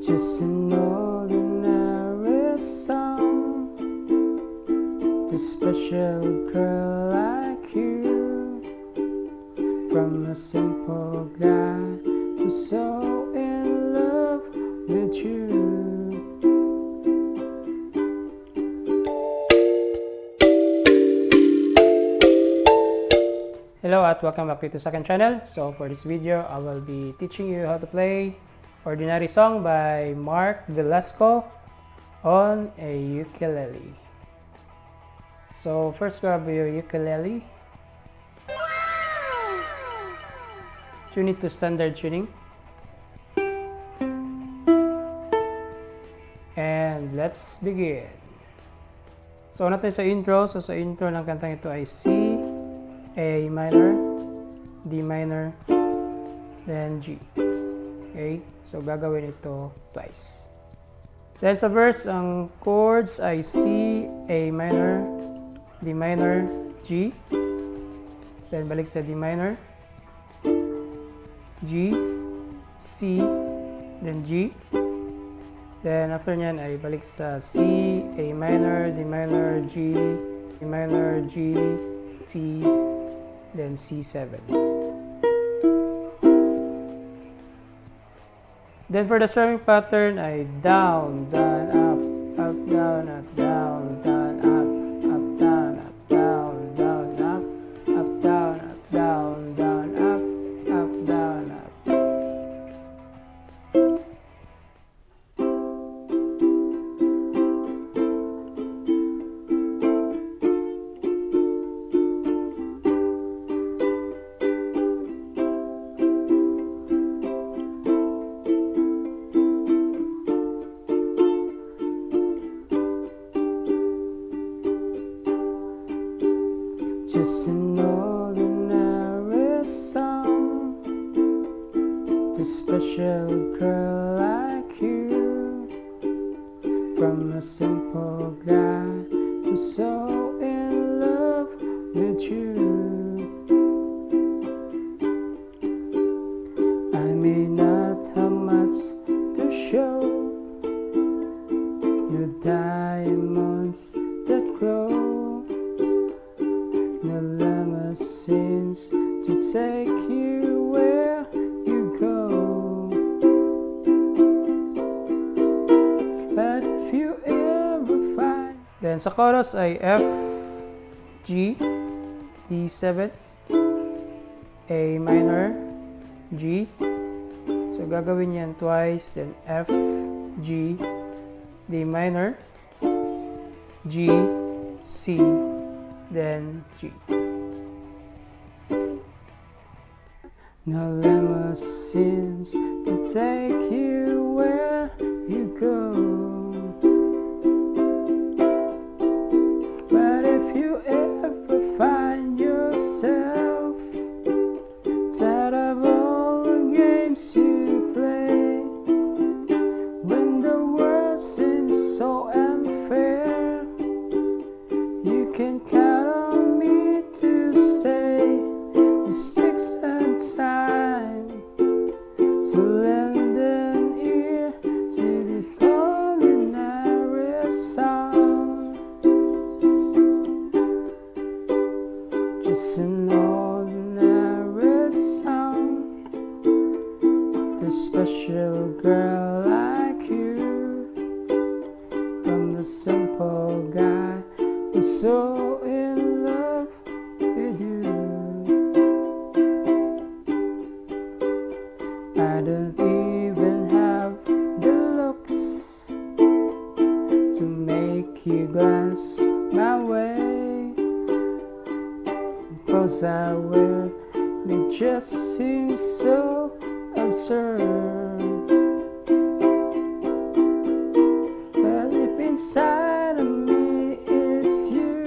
Just an ordinary song to a special girl like you, from a simple guy who's so in love with you. Hello at welcome back to the second channel. So for this video, I will be teaching you how to play Ordinary Song by Marc Velasco on a ukulele. So first grab your ukulele. Tune it to standard tuning. And let's begin. So natin sa intro. So sa intro ng kantang ito ay C, A minor, D minor, then G. Okay? So gagawin ito twice. Then sa verse, ang chords ay C, A minor, D minor, G. Then balik sa D minor, G, C, then G. Then after nyan ay balik sa C, A minor, D minor, G, A minor, G, C, then C7. Then for the strumming pattern ay down, down, up, up, down, up, down, down, up, up, down, up, down, down, up, up, down, up, down, down, up, up, down, up. Just an ordinary song to a special girl like you, from a simple guy who's so in love with you. I may not have much to show, no diamonds that glow, no limousines to take you where you go. But if you ever find, then sa chorus ay F, G, D7, A minor, G. So gagawin yan twice, then F, G, D minor, G, C, then G. No limousines to take you where you go. But if you ever find yourself tired of all the games you play, when the world seems so unfair, you can count on me to stay. Just take some time to lend an ear to this ordinary song. Just an ordinary song to a special girl like you, from the simple guy who's so in love with you. I don't even have the looks to make you glance my way, 'cause I will, it just seems so absurd. But if inside of me is you,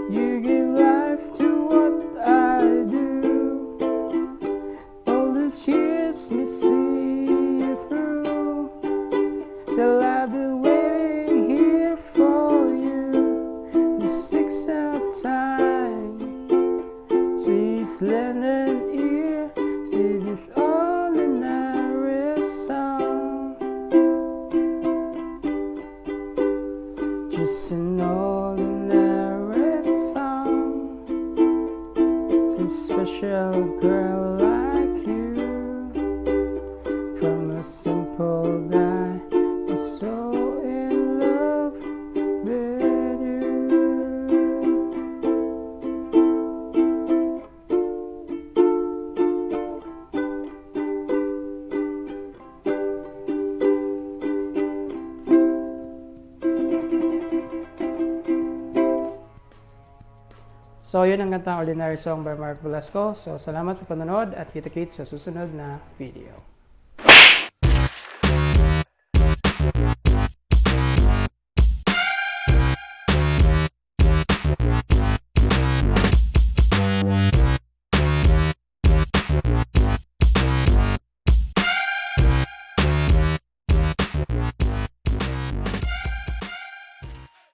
you give life to what I do. All these years me see you through, till I've been waiting here for you. Just take some time, please lend an ear to this ordinary song. Just an ordinary song to a special girl like you, from a simple guy who's so in love with you. So, yun ang kantang Ordinary Song by Marc Velasco. So, salamat sa panonood at kita-kits sa susunod na video.